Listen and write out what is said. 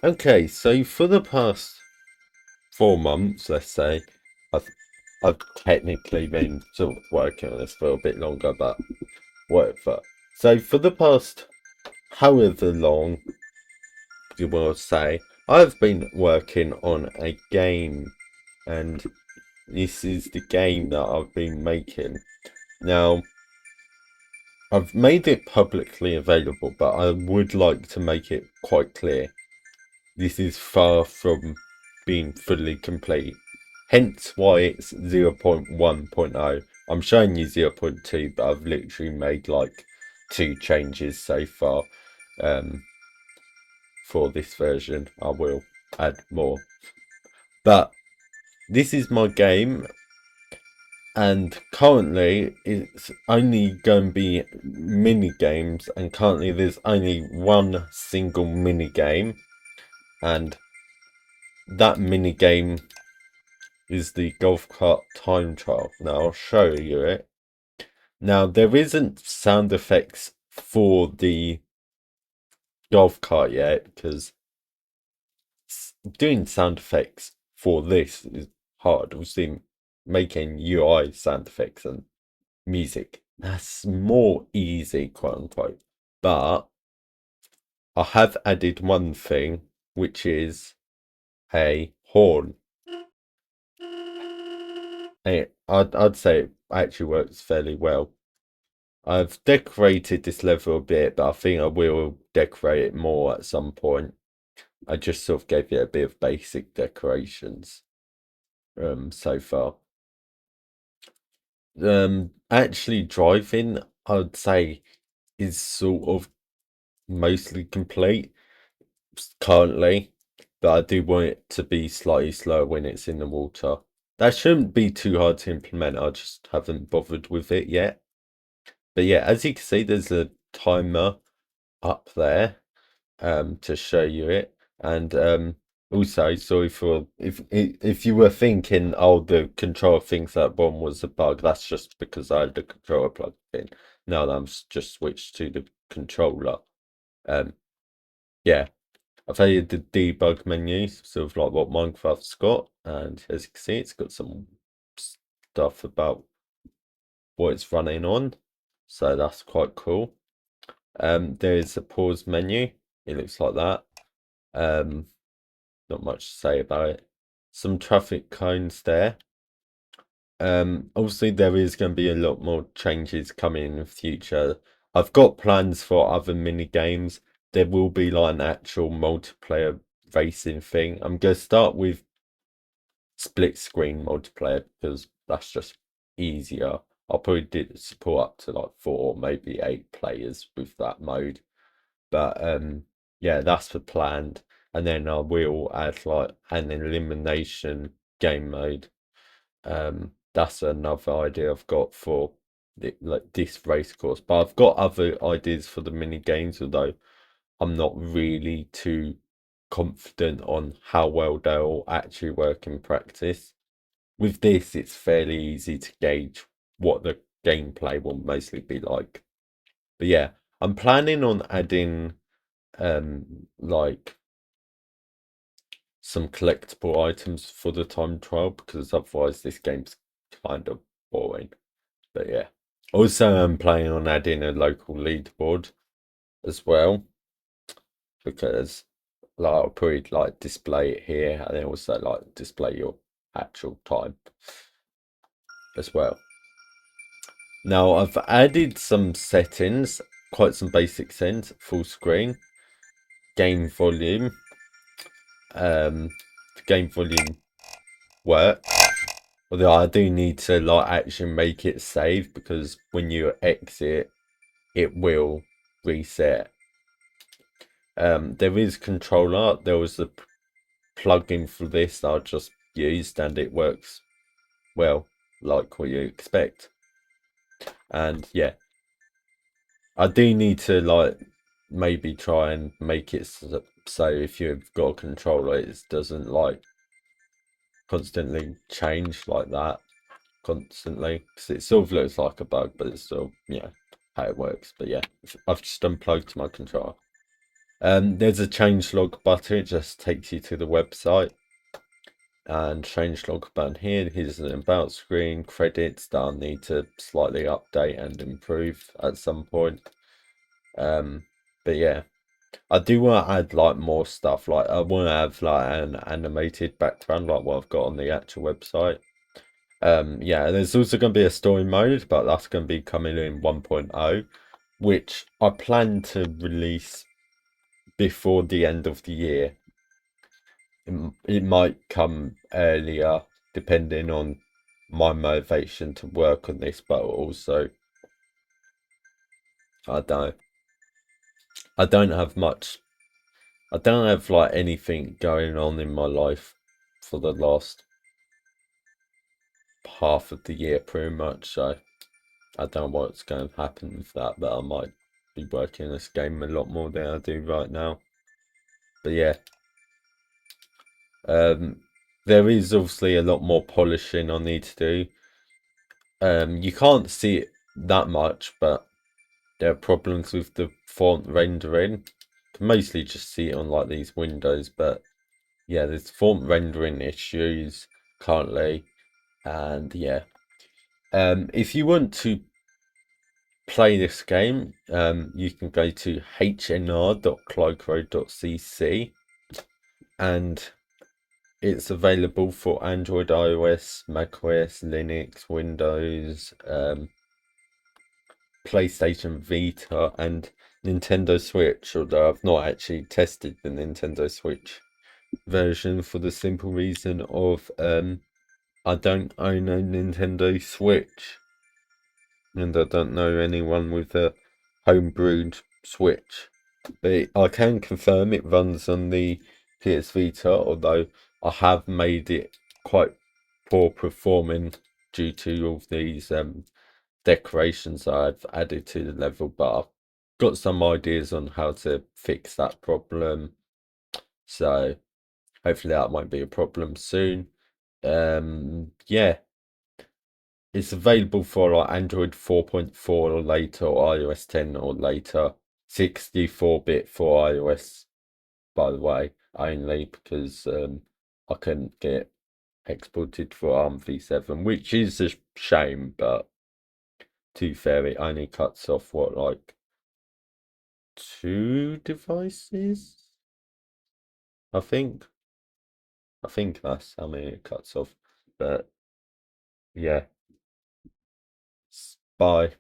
Okay, so for the past 4 months, let's say, I've I've technically been sort of working on this for a bit longer, but whatever. So for the past however long you want to say, I've been working on a game, and this is the game that I've been making. Now, I've made it publicly available, but I would like to make it quite clear. This is far from being fully complete. Hence why it's 0.1.0. I'm showing you 0.2, but I've literally made like 2 changes so far for this version. I will add more. But this is my game, and currently it's only going to be mini games, and currently there's only one single mini game, and that mini game is the golf cart time trial. Now I'll show you it. Now there isn't sound effects for the golf cart yet, because doing sound effects for this is hard. We've seen making UI sound effects and music. That's more easy, quote unquote. But I have added one thing, which is a horn. I'd say it actually works fairly well. I've decorated this level a bit, but I think I will decorate it more at some point. I just sort of gave it a bit of basic decorations so far. Actually driving, I'd say, is sort of mostly complete currently, but I do want it to be slightly slower when it's in the water. That shouldn't be too hard to implement. I just haven't bothered with it yet. But yeah, as you can see, there's a timer up there to show you it. And also, sorry for if you were thinking, oh, the controller thinks that one was a bug, that's just because I had the controller plugged in. Now that I'm just switched to the controller. Yeah, I've added the debug menu, sort of like what Minecraft's got, and as you can see, it's got some stuff about what it's running on, so that's quite cool. There is a pause menu. It looks like that. Not much to say about it. Some traffic cones there. Obviously there is going to be a lot more changes coming in the future. I've got plans for other mini games. There will be like an actual multiplayer racing thing. I'm going to start with split screen multiplayer because that's just easier. I'll probably support up to like 4, maybe 8 players with that mode. But yeah, that's the planned. And then I will add like an elimination game mode. That's another idea I've got for like this race course. But I've got other ideas for the mini games, although I'm not really too confident on how well they'll actually work in practice. With this, it's fairly easy to gauge what the gameplay will mostly be like. But yeah, I'm planning on adding like some collectible items for the time trial, because otherwise this game's kind of boring. But yeah. Also, I'm planning on adding a local leaderboard as well, because like I'll probably like display it here and then also like display your actual time as well. Now I've added some settings, quite some basic settings: full screen, game volume, game volume work. Although I do need to like actually make it save, because when you exit, it will reset. There is controller. There was a plugin for this that I just used, and it works well, like what you expect. And yeah, I do need to like maybe try and make it so if you've got a controller, it doesn't like constantly change like that constantly, because it sort of looks like a bug, but it's still, how it works. But yeah, I've just unplugged my controller. There's a changelog button. It just takes you to the website. And changelog button here. Here's an about screen. Credits that I need to slightly update and improve at some point. But yeah, I do want to add like more stuff. Like I want to have like an animated background, like what I've got on the actual website. Yeah, there's also going to be a story mode, but that's going to be coming in 1.0, which I plan to release before the end of the year. It might come earlier, depending on my motivation to work on this, but also I don't. I don't have much. I don't have like anything going on in my life for the last half of the year, pretty much. So I don't know what's going to happen with that, but I might be working this game a lot more than I do right now. But yeah, there is obviously a lot more polishing I need to do. You can't see it that much, but there are problems with the font rendering. You can mostly just see it on like these windows, but yeah, there's font rendering issues currently, and yeah. If you want to play this game, you can go to hnr.clycro.cc, and it's available for Android, iOS, macOS, Linux, Windows, PlayStation Vita, and Nintendo Switch, although I've not actually tested the Nintendo Switch version for the simple reason of I don't own a Nintendo Switch, and I don't know anyone with a homebrewed Switch. But I can confirm it runs on the PS Vita, although I have made it quite poor performing due to all these decorations I've added to the level, but I've got some ideas on how to fix that problem. So hopefully that won't be a problem soon. Yeah, it's available for like Android 4.4 or later, or iOS 10 or later. 64-bit for iOS, by the way, only because I couldn't get exported for ARM v7, which is a shame, but to be fair, it only cuts off what, like 2 devices? I think. I think that's how many it cuts off. But yeah. Bye.